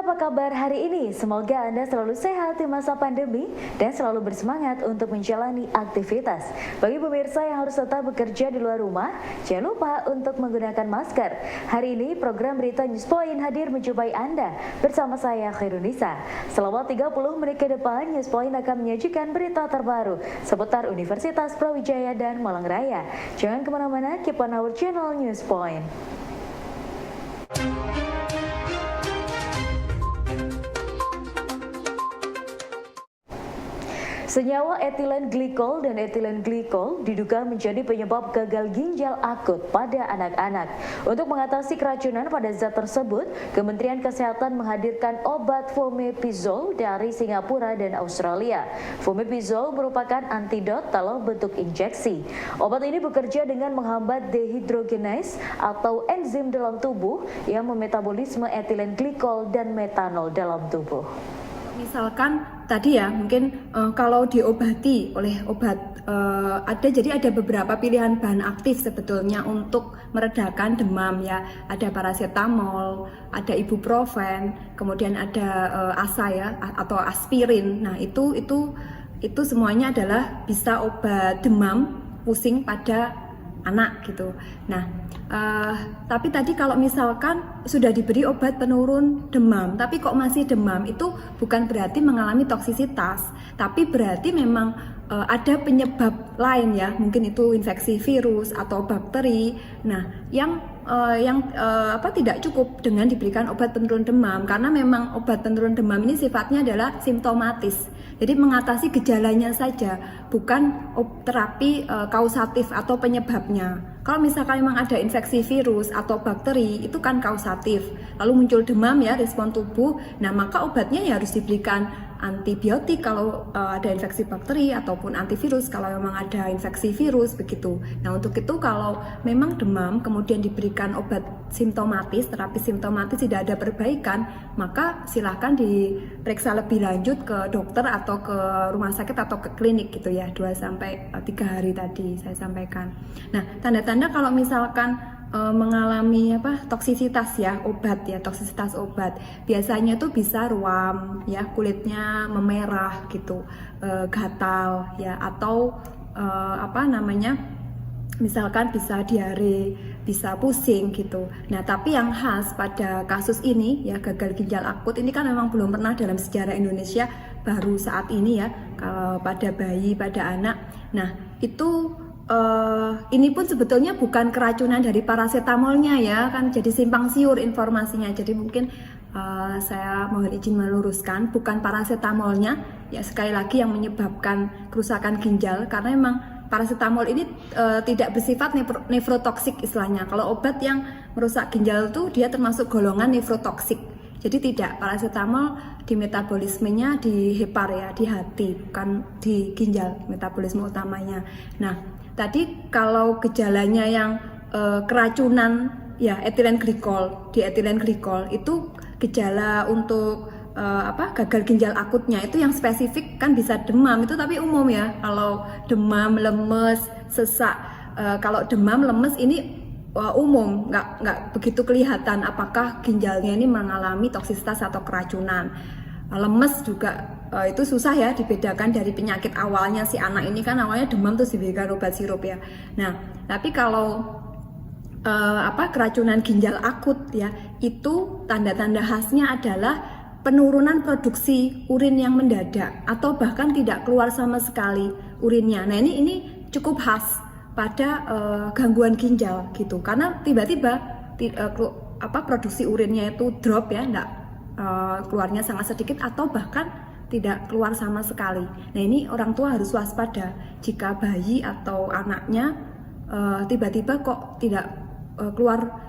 apa kabar hari ini? Semoga Anda selalu sehat di masa pandemi dan selalu bersemangat untuk menjalani aktivitas. Bagi pemirsa yang harus tetap bekerja di luar rumah, jangan lupa untuk menggunakan masker. Hari ini program Berita News Point hadir menjumpai Anda bersama saya Khairunisa. Selama 30 menit ke depan, News Point akan menyajikan berita terbaru seputar Universitas Brawijaya dan Malang Raya. Jangan kemana-mana, keep on our channel News Point. Senyawa etilen glikol dan etilen glikol diduga menjadi penyebab gagal ginjal akut pada anak-anak. Untuk mengatasi keracunan pada zat tersebut, Kementerian Kesehatan menghadirkan obat fomepizol dari Singapura dan Australia. Fomepizol merupakan antidot dalam bentuk injeksi. Obat ini bekerja dengan menghambat dehidrogenase atau enzim dalam tubuh yang memetabolisme etilen glikol dan metanol dalam tubuh. Misalkan tadi ya mungkin kalau diobati oleh obat ada beberapa pilihan bahan aktif sebetulnya untuk meredakan demam ya. Ada paracetamol, ada ibuprofen, kemudian ada ASA ya atau aspirin. Nah, itu semuanya adalah bisa obat demam pusing pada anak gitu. Nah, tapi tadi kalau misalkan sudah diberi obat penurun demam, tapi kok masih demam, itu bukan berarti mengalami toksisitas, tapi berarti memang ada penyebab lain ya, mungkin itu infeksi virus atau bakteri. Nah, yang tidak cukup dengan diberikan obat penurun demam, karena memang obat penurun demam ini sifatnya adalah simptomatis. Jadi mengatasi gejalanya saja, bukan terapi kausatif atau penyebabnya. Kalau misalkan memang ada infeksi virus atau bakteri, itu kan kausatif. Lalu muncul demam ya, respon tubuh. Nah, maka obatnya ya harus diberikan antibiotik kalau ada infeksi bakteri ataupun antivirus kalau memang ada infeksi virus begitu. Nah, untuk itu kalau memang demam kemudian diberikan obat simptomatis, terapi simptomatis tidak ada perbaikan, maka silakan diperiksa lebih lanjut ke dokter atau ke rumah sakit atau ke klinik gitu ya, 2-3 hari tadi saya sampaikan. Nah, tanda-tanda kalau misalkan mengalami toksisitas ya obat ya, toksisitas obat biasanya tuh bisa ruam ya, kulitnya memerah gitu, gatal ya, atau misalkan bisa diare, bisa pusing gitu. Nah, tapi yang khas pada kasus ini ya, gagal ginjal akut ini kan memang belum pernah dalam sejarah Indonesia, baru saat ini ya, kalau pada bayi, pada anak. Nah, itu ini pun sebetulnya bukan keracunan dari paracetamolnya ya, kan jadi simpang siur informasinya. Jadi mungkin saya mohon izin meluruskan, bukan paracetamolnya ya, sekali lagi yang menyebabkan kerusakan ginjal, karena memang paracetamol ini tidak bersifat nefrotoksik istilahnya. Kalau obat yang merusak ginjal itu dia termasuk golongan nefrotoksik. Jadi tidak, paracetamol di metabolismenya di hepar ya, di hati, bukan di ginjal metabolisme utamanya. Nah, tadi kalau gejalanya yang keracunan ya, etilen glikol, di etilen glikol itu gejala untuk gagal ginjal akutnya itu yang spesifik kan bisa demam itu, tapi umum ya. Kalau demam, lemes, sesak, kalau demam, lemes ini umum, nggak begitu kelihatan apakah ginjalnya ini mengalami toksisitas atau keracunan. Lemes juga itu susah ya dibedakan dari penyakit awalnya si anak ini, kan awalnya demam terus diberikan obat sirup ya. Nah, tapi kalau keracunan ginjal akut ya, itu tanda-tanda khasnya adalah penurunan produksi urin yang mendadak atau bahkan tidak keluar sama sekali urinnya. Nah, ini cukup khas pada gangguan ginjal gitu, karena tiba-tiba produksi urinnya itu drop ya, enggak keluarnya sangat sedikit atau bahkan tidak keluar sama sekali. Nah, ini orang tua harus waspada jika bayi atau anaknya tiba-tiba kok tidak keluar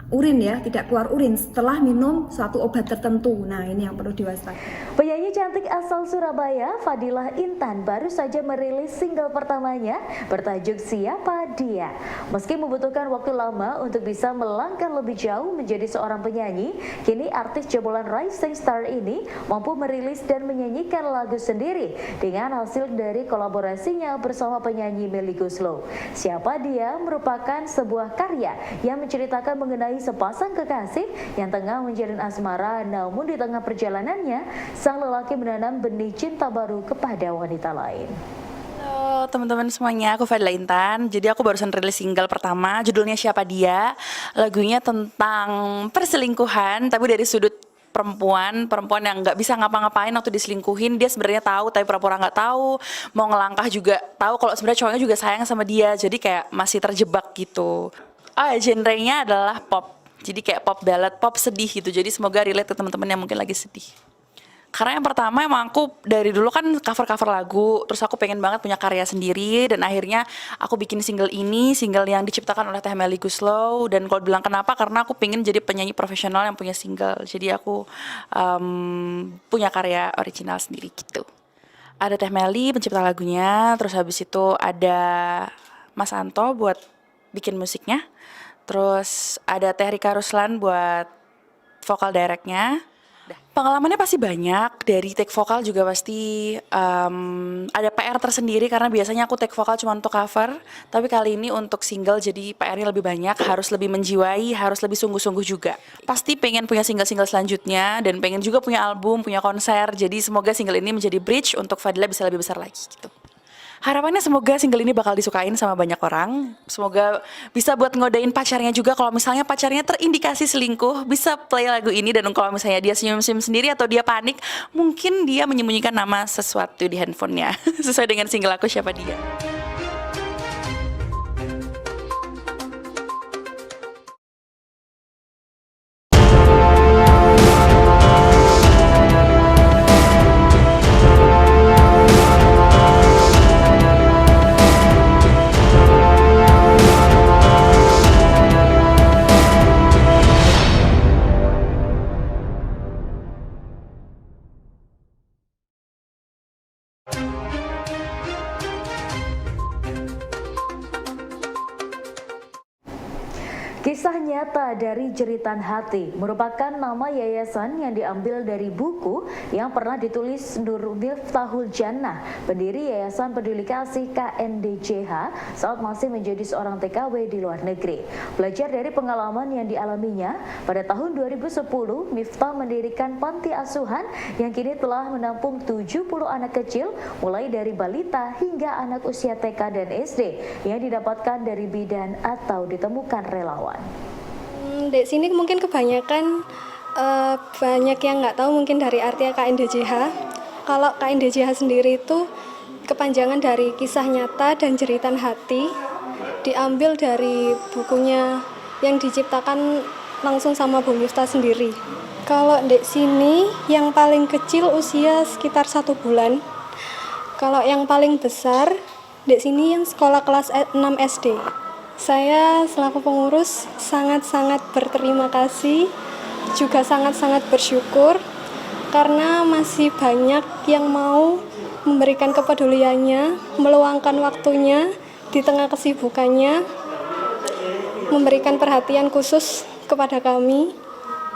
urin ya, tidak keluar urin setelah minum suatu obat tertentu. Nah, ini yang perlu diwaspadai. Penyanyi cantik asal Surabaya, Fadilah Intan, baru saja merilis single pertamanya bertajuk Siapa Dia. Meski membutuhkan waktu lama untuk bisa melangkah lebih jauh menjadi seorang penyanyi, kini artis jebolan Rising Star ini mampu merilis dan menyanyikan lagu sendiri dengan hasil dari kolaborasinya bersama penyanyi Melly Goeslaw. Siapa Dia merupakan sebuah karya yang menceritakan mengenai menjumpai sepasang kekasih yang tengah menjalin asmara, namun di tengah perjalanannya, sang lelaki menanam benih cinta baru kepada wanita lain. Halo teman-teman semuanya, aku Fadila Intan. Jadi aku barusan rilis single pertama, judulnya Siapa Dia. Lagunya tentang perselingkuhan, tapi dari sudut perempuan yang nggak bisa ngapa-ngapain waktu diselingkuhin. Dia sebenarnya tahu tapi pura-pura nggak tahu, mau ngelangkah juga tahu kalau sebenarnya cowoknya juga sayang sama dia, jadi kayak masih terjebak gitu. Genrenya adalah pop, jadi kayak pop ballad, pop sedih gitu. Jadi semoga relate ke teman-teman yang mungkin lagi sedih. Karena yang pertama emang aku dari dulu kan cover lagu, terus aku pengen banget punya karya sendiri, dan akhirnya aku bikin single ini, single yang diciptakan oleh Teh Meli Guslow. Dan kalau bilang kenapa, karena aku pengen jadi penyanyi profesional yang punya single, jadi aku punya karya original sendiri gitu. Ada Teh Meli pencipta lagunya, terus habis itu ada Mas Anto buat bikin musiknya, terus ada Teh Rika Ruslan buat vokal directnya. Pengalamannya pasti banyak, dari take vokal juga pasti ada PR tersendiri karena biasanya aku take vokal cuma untuk cover, tapi kali ini untuk single jadi PR-nya lebih banyak, harus lebih menjiwai, harus lebih sungguh-sungguh juga. Pasti pengen punya single-single selanjutnya dan pengen juga punya album, punya konser, jadi semoga single ini menjadi bridge untuk Fadila bisa lebih besar lagi gitu. Harapannya semoga single ini bakal disukain sama banyak orang. Semoga bisa buat ngodain pacarnya juga. Kalau misalnya pacarnya terindikasi selingkuh, bisa play lagu ini. Dan kalau misalnya dia senyum-senyum sendiri atau dia panik, mungkin dia menyembunyikan nama sesuatu di handphonenya. Sesuai dengan single aku Siapa Dia. Kisah Nyata dari Jeritan Hati merupakan nama yayasan yang diambil dari buku yang pernah ditulis Nur Miftahul Jannah, pendiri Yayasan Peduli Kasih KNDJH saat masih menjadi seorang TKW di luar negeri. Belajar dari pengalaman yang dialaminya, pada tahun 2010 Miftah mendirikan panti asuhan yang kini telah menampung 70 anak kecil mulai dari balita hingga anak usia TK dan SD yang didapatkan dari bidan atau ditemukan relawan. Di sini mungkin kebanyakan banyak yang nggak tahu mungkin dari artinya KNDJH. Kalau KNDJH sendiri itu kepanjangan dari Kisah Nyata dan Jeritan Hati, diambil dari bukunya yang diciptakan langsung sama Bu Miftah sendiri. Kalau di sini yang paling kecil usia sekitar 1 bulan. Kalau yang paling besar di sini yang sekolah kelas 6 SD. Saya selaku pengurus sangat-sangat berterima kasih, juga sangat-sangat bersyukur karena masih banyak yang mau memberikan kepeduliannya, meluangkan waktunya di tengah kesibukannya, memberikan perhatian khusus kepada kami,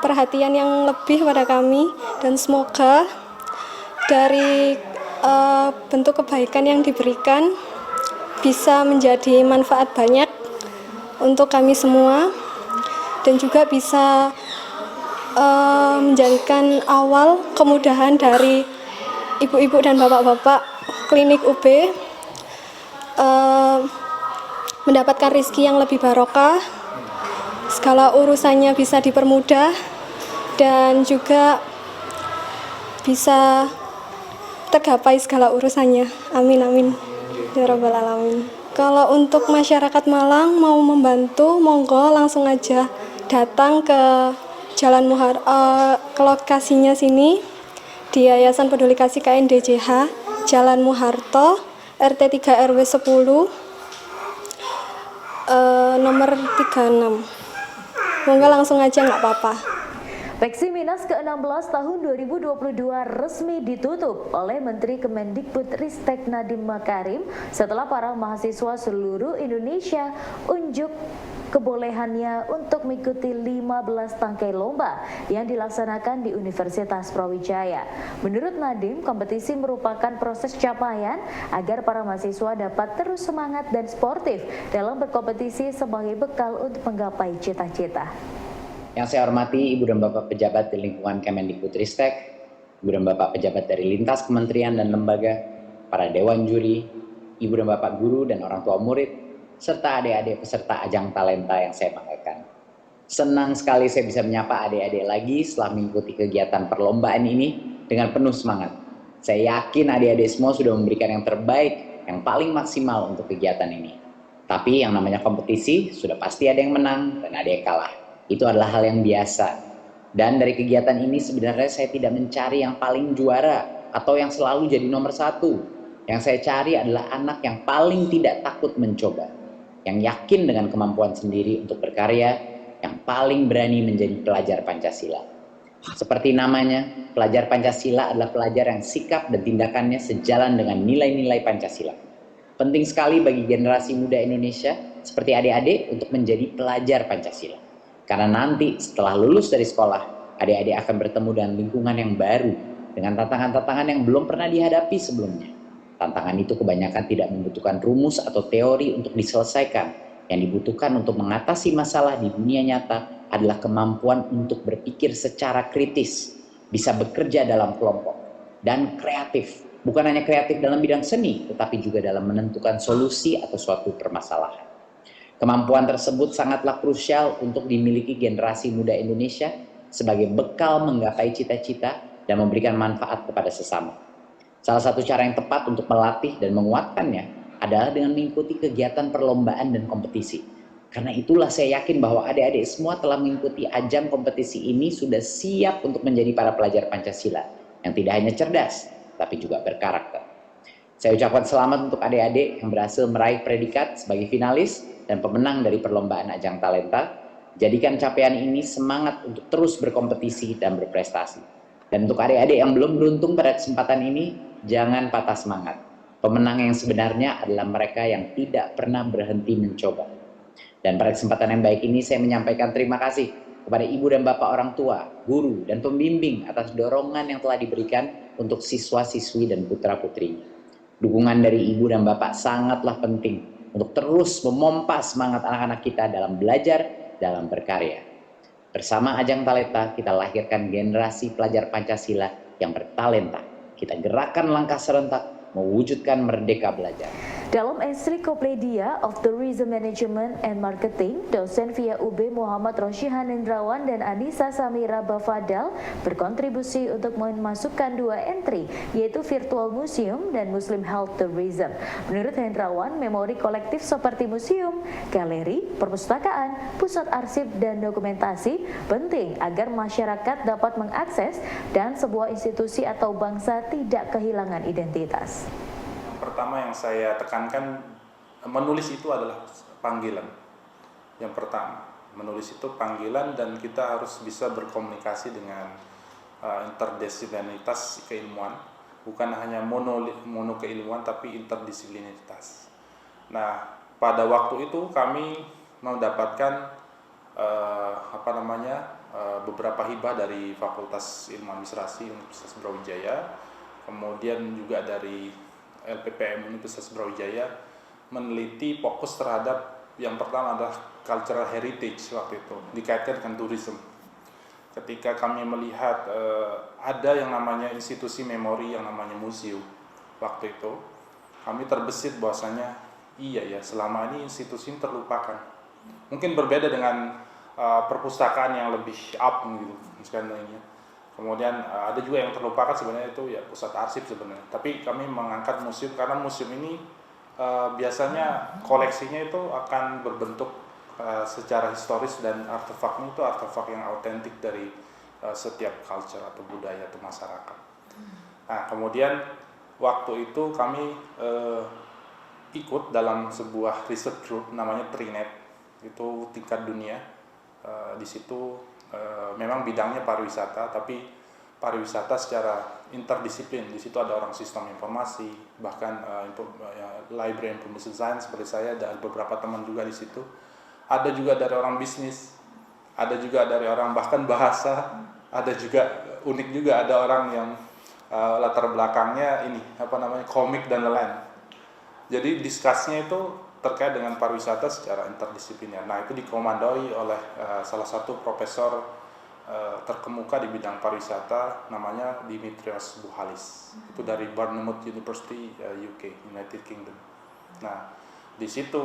perhatian yang lebih pada kami, dan semoga dari bentuk kebaikan yang diberikan bisa menjadi manfaat banyak untuk kami semua dan juga bisa menjadikan awal kemudahan dari ibu-ibu dan bapak-bapak klinik UB mendapatkan rezeki yang lebih barokah, segala urusannya bisa dipermudah dan juga bisa tergapai segala urusannya. Amin amin ya rabbal alamin. Kalau untuk masyarakat Malang mau membantu, monggo langsung aja datang ke Jalan ke lokasinya sini di Yayasan Peduli Kasih KNDJH, Jalan Muharto, RT 3 RW 10, nomor 36. Monggo langsung aja, nggak apa-apa. Peksi Minas ke-16 tahun 2022 resmi ditutup oleh Menteri Kemendikbud Ristek Nadiem Makarim setelah para mahasiswa seluruh Indonesia unjuk kebolehannya untuk mengikuti 15 tangkai lomba yang dilaksanakan di Universitas Brawijaya. Menurut Nadiem, kompetisi merupakan proses capaian agar para mahasiswa dapat terus semangat dan sportif dalam berkompetisi sebagai bekal untuk menggapai cita-cita. Yang saya hormati Ibu dan Bapak pejabat di lingkungan Kemendikbudristek, Ibu dan Bapak pejabat dari lintas kementerian dan lembaga, para dewan juri, Ibu dan Bapak guru dan orang tua murid, serta adik-adik peserta ajang talenta yang saya banggakan. Senang sekali saya bisa menyapa adik-adik lagi setelah mengikuti kegiatan perlombaan ini dengan penuh semangat. Saya yakin adik-adik semua sudah memberikan yang terbaik, yang paling maksimal untuk kegiatan ini. Tapi yang namanya kompetisi, sudah pasti ada yang menang dan ada yang kalah. Itu adalah hal yang biasa. Dan dari kegiatan ini sebenarnya saya tidak mencari yang paling juara atau yang selalu jadi nomor satu. Yang saya cari adalah anak yang paling tidak takut mencoba, yang yakin dengan kemampuan sendiri untuk berkarya, yang paling berani menjadi pelajar Pancasila. Seperti namanya, pelajar Pancasila adalah pelajar yang sikap dan tindakannya sejalan dengan nilai-nilai Pancasila. Penting sekali bagi generasi muda Indonesia seperti adik-adik untuk menjadi pelajar Pancasila. Karena nanti setelah lulus dari sekolah, adik-adik akan bertemu dengan lingkungan yang baru, dengan tantangan-tantangan yang belum pernah dihadapi sebelumnya. Tantangan itu kebanyakan tidak membutuhkan rumus atau teori untuk diselesaikan. Yang dibutuhkan untuk mengatasi masalah di dunia nyata adalah kemampuan untuk berpikir secara kritis, bisa bekerja dalam kelompok, dan kreatif. Bukan hanya kreatif dalam bidang seni, tetapi juga dalam menentukan solusi atau suatu permasalahan. Kemampuan tersebut sangatlah krusial untuk dimiliki generasi muda Indonesia sebagai bekal menggapai cita-cita dan memberikan manfaat kepada sesama. Salah satu cara yang tepat untuk melatih dan menguatkannya adalah dengan mengikuti kegiatan perlombaan dan kompetisi. Karena itulah saya yakin bahwa adik-adik semua telah mengikuti ajang kompetisi ini sudah siap untuk menjadi para pelajar Pancasila yang tidak hanya cerdas, tapi juga berkarakter. Saya ucapkan selamat untuk adik-adik yang berhasil meraih predikat sebagai finalis dan pemenang dari perlombaan ajang talenta. Jadikan capaian ini semangat untuk terus berkompetisi dan berprestasi. Dan untuk adik-adik yang belum beruntung pada kesempatan ini, jangan patah semangat. Pemenang yang sebenarnya adalah mereka yang tidak pernah berhenti mencoba. Dan pada kesempatan yang baik ini saya menyampaikan terima kasih kepada ibu dan bapak orang tua, guru, dan pembimbing atas dorongan yang telah diberikan untuk siswa-siswi dan putra-putrinya. Dukungan dari ibu dan bapak sangatlah penting untuk terus memompa semangat anak-anak kita dalam belajar, dalam berkarya. Bersama Ajang Talenta, kita lahirkan generasi pelajar Pancasila yang bertalenta. Kita gerakan langkah serentak mewujudkan merdeka belajar. Dalam Encyclopedia of Tourism Management and Marketing, dosen via UB Muhammad Roshihan Hendrawan dan Anissa Samira Bafadal berkontribusi untuk memasukkan dua entry, yaitu Virtual Museum dan Muslim Health Tourism. Menurut Hendrawan, memori kolektif seperti museum, galeri, perpustakaan, pusat arsip, dan dokumentasi penting agar masyarakat dapat mengakses dan sebuah institusi atau bangsa tidak kehilangan identitas. Pertama yang saya tekankan, menulis itu adalah panggilan. Yang pertama, menulis itu panggilan dan kita harus bisa berkomunikasi dengan interdisiplinitas keilmuan, bukan hanya mono keilmuan tapi interdisiplinitas. Nah, pada waktu itu kami mendapatkan beberapa hibah dari Fakultas Ilmu Administrasi Universitas Brawijaya, kemudian juga dari LPPM Universitas Brawijaya meneliti fokus terhadap yang pertama adalah cultural heritage waktu itu dikaitkan dengan tourism. Ketika kami melihat ada yang namanya institusi memori yang namanya museum waktu itu, kami terbesit bahwasanya iya ya, selama ini institusi ini terlupakan. Mungkin berbeda dengan perpustakaan yang lebih up gitu misalnya. Kemudian ada juga yang terlupakan sebenarnya itu ya pusat arsip sebenarnya. Tapi kami mengangkat museum karena museum ini biasanya koleksinya itu akan berbentuk secara historis dan artefaknya itu artefak yang autentik dari setiap culture atau budaya atau masyarakat. Nah, kemudian waktu itu kami ikut dalam sebuah research group namanya Trinet, itu tingkat dunia. Di situ memang bidangnya pariwisata, tapi pariwisata secara interdisiplin. Di situ ada orang sistem informasi, bahkan library information science seperti saya, ada beberapa teman juga di situ. Ada juga dari orang bisnis, ada juga dari orang bahkan bahasa, ada juga unik juga ada orang yang latar belakangnya komik dan lain-lain. Jadi diskusinya itu terkait dengan pariwisata secara interdisipliner. Nah, itu dikomandoi oleh salah satu profesor terkemuka di bidang pariwisata, namanya Dimitrios Buhalis. Itu dari Bournemouth University, UK, United Kingdom. Nah, di situ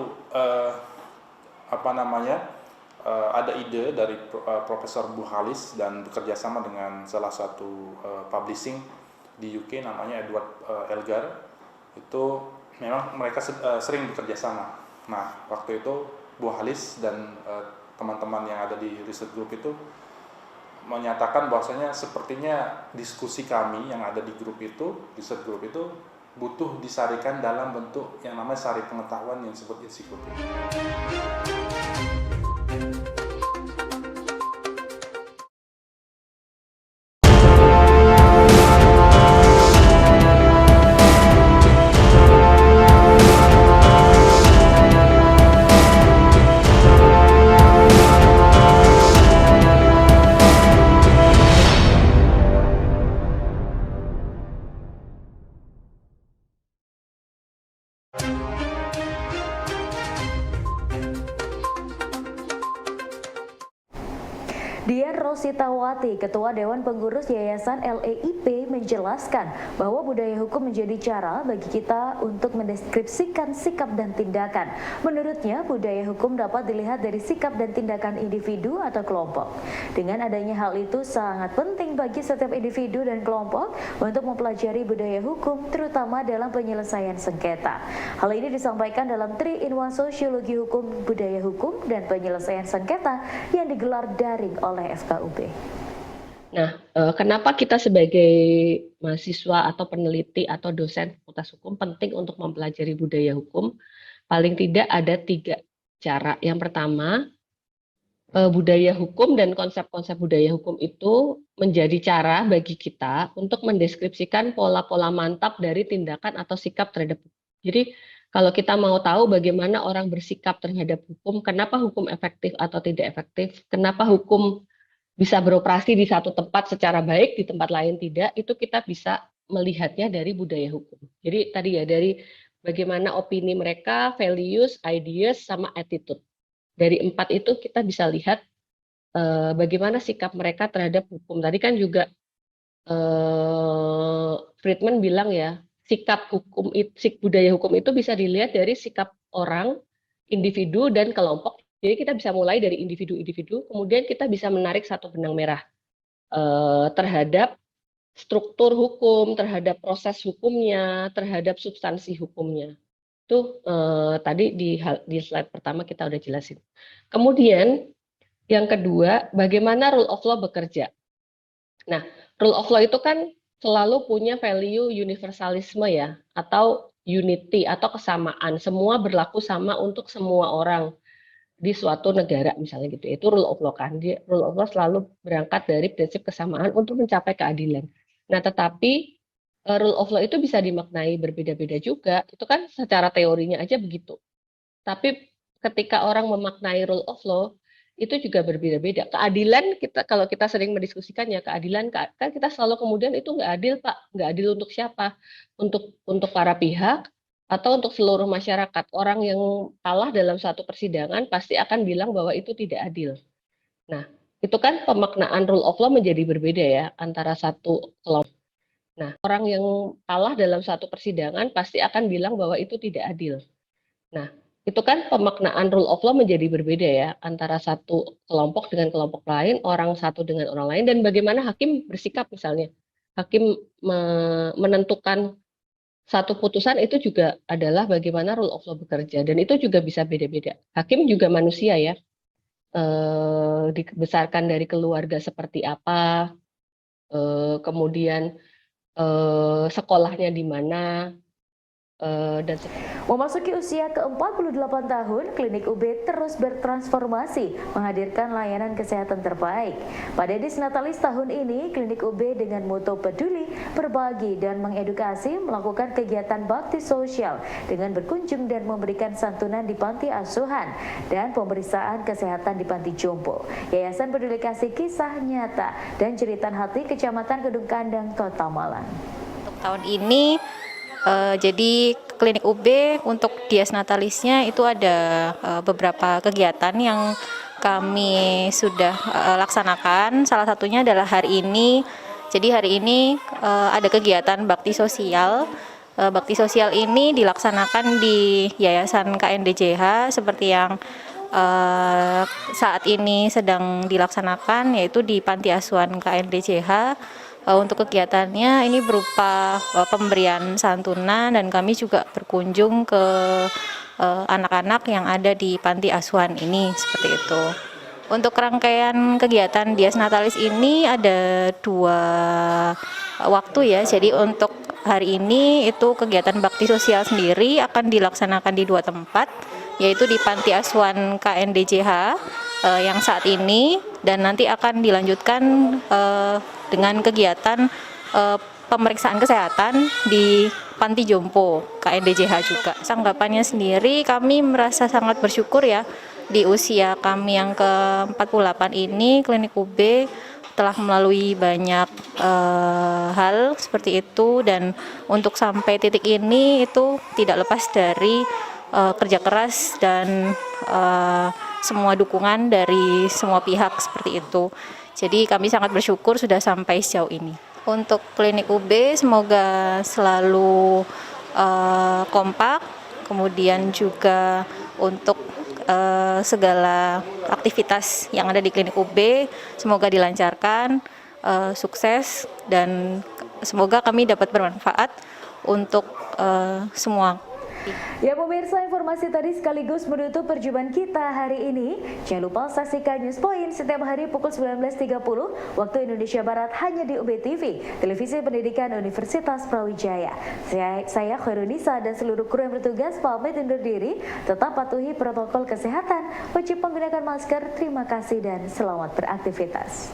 ada ide dari Profesor Buhalis dan bekerjasama dengan salah satu publishing di UK namanya Edward Elgar. Itu memang mereka sering bekerja sama. Nah, waktu itu Bu Halis dan teman-teman yang ada di research group itu menyatakan bahwasanya sepertinya diskusi kami yang ada di grup itu, research group itu butuh disarikan dalam bentuk yang namanya sari pengetahuan yang disebut ensiklopedia. Dian Rositawati, Ketua Dewan Pengurus Yayasan LEIP, menjelaskan bahwa budaya hukum menjadi cara bagi kita untuk mendeskripsikan sikap dan tindakan. Menurutnya, budaya hukum dapat dilihat dari sikap dan tindakan individu atau kelompok. Dengan adanya hal itu sangat penting bagi setiap individu dan kelompok untuk mempelajari budaya hukum, terutama dalam penyelesaian sengketa. Hal ini disampaikan dalam 3-in-1 Sosiologi Hukum, Budaya Hukum, dan Penyelesaian Sengketa yang digelar daring oleh FKUB. Nah, kenapa kita sebagai mahasiswa atau peneliti atau dosen fakultas hukum penting untuk mempelajari budaya hukum? Paling tidak ada 3 cara. Yang pertama, budaya hukum dan konsep-konsep budaya hukum itu menjadi cara bagi kita untuk mendeskripsikan pola-pola mantap dari tindakan atau sikap terhadap hukum. Jadi, kalau kita mau tahu bagaimana orang bersikap terhadap hukum, kenapa hukum efektif atau tidak efektif, kenapa hukum bisa beroperasi di satu tempat secara baik, di tempat lain tidak, itu kita bisa melihatnya dari budaya hukum. Jadi tadi ya, dari bagaimana opini mereka, values, ideas, sama attitude. Dari 4 itu kita bisa lihat bagaimana sikap mereka terhadap hukum. Tadi kan juga Friedman bilang ya, sikap budaya hukum itu bisa dilihat dari sikap orang, individu, dan kelompok. Jadi kita bisa mulai dari individu-individu, kemudian kita bisa menarik satu benang merah terhadap struktur hukum, terhadap proses hukumnya, terhadap substansi hukumnya. Itu tadi di slide pertama kita udah jelasin. Kemudian yang kedua, bagaimana rule of law bekerja. Nah, rule of law itu kan selalu punya value universalisme ya, atau unity atau kesamaan. Semua berlaku sama untuk semua orang di suatu negara misalnya gitu. Itu rule of law kan. Rule of law selalu berangkat dari prinsip kesamaan untuk mencapai keadilan. Nah, tetapi rule of law itu bisa dimaknai berbeda-beda juga. Itu kan secara teorinya aja begitu. Tapi ketika orang memaknai rule of law itu juga berbeda-beda. Keadilan kalau kita sering mendiskusikan ya, keadilan kan kita selalu kemudian itu nggak adil, Pak. Nggak adil untuk siapa? Untuk para pihak atau untuk seluruh masyarakat. Orang yang kalah dalam suatu persidangan pasti akan bilang bahwa itu tidak adil. Nah, itu kan pemaknaan rule of law menjadi berbeda ya antara satu kelompok. Nah, orang yang kalah dalam suatu persidangan pasti akan bilang bahwa itu tidak adil. Nah, itu kan pemaknaan rule of law menjadi berbeda ya antara satu kelompok dengan kelompok lain, orang satu dengan orang lain, dan bagaimana hakim bersikap misalnya. Hakim menentukan satu putusan itu juga adalah bagaimana rule of law bekerja, dan itu juga bisa beda-beda. Hakim juga manusia ya, dibesarkan dari keluarga seperti apa, kemudian sekolahnya di mana, dan Memasuki usia ke-48 tahun, Klinik UB terus bertransformasi menghadirkan layanan kesehatan terbaik. Pada edisi Natalis tahun ini, Klinik UB dengan moto peduli, berbagi, dan mengedukasi melakukan kegiatan bakti sosial dengan berkunjung dan memberikan santunan di panti asuhan dan pemeriksaan kesehatan di panti jompo. Yayasan Peduli Kasih Kisah Nyata dan Jeritan Hati Kecamatan Kedung Kandang, Kota Malang. Untuk tahun ini jadi klinik UB untuk dies natalisnya itu ada beberapa kegiatan yang kami sudah laksanakan. Salah satunya adalah hari ini. Jadi hari ini ada kegiatan bakti sosial. Bakti sosial ini dilaksanakan di Yayasan KNDJH seperti yang saat ini sedang dilaksanakan, yaitu di Panti Asuhan KNDJH. Untuk kegiatannya ini berupa pemberian santunan, dan kami juga berkunjung ke anak-anak yang ada di panti asuhan ini, seperti itu. Untuk rangkaian kegiatan Dies Natalis ini ada 2 waktu ya. Jadi untuk hari ini itu kegiatan bakti sosial sendiri akan dilaksanakan di 2 tempat, yaitu di Panti Asuhan KNDJH yang saat ini, dan nanti akan dilanjutkan dengan kegiatan pemeriksaan kesehatan di Panti Jompo KNDJH juga. Tanggapannya sendiri, kami merasa sangat bersyukur ya, di usia kami yang ke-48 ini klinik UB telah melalui banyak hal seperti itu, dan untuk sampai titik ini itu tidak lepas dari kerja keras dan semua dukungan dari semua pihak seperti itu. Jadi kami sangat bersyukur sudah sampai sejauh ini. Untuk klinik UB semoga selalu kompak, kemudian juga untuk segala aktivitas yang ada di klinik UB semoga dilancarkan, sukses, dan semoga kami dapat bermanfaat untuk semua. Ya pemirsa, informasi tadi sekaligus menutup perjumpaan kita hari ini. Jangan lupa saksikan News Point setiap hari pukul 19.30 waktu Indonesia Barat hanya di UB TV, Televisi Pendidikan Universitas Brawijaya. Saya Khairunisa dan seluruh kru yang bertugas pamit undur diri. Tetap patuhi protokol kesehatan, wajib menggunakan masker. Terima kasih dan selamat beraktivitas.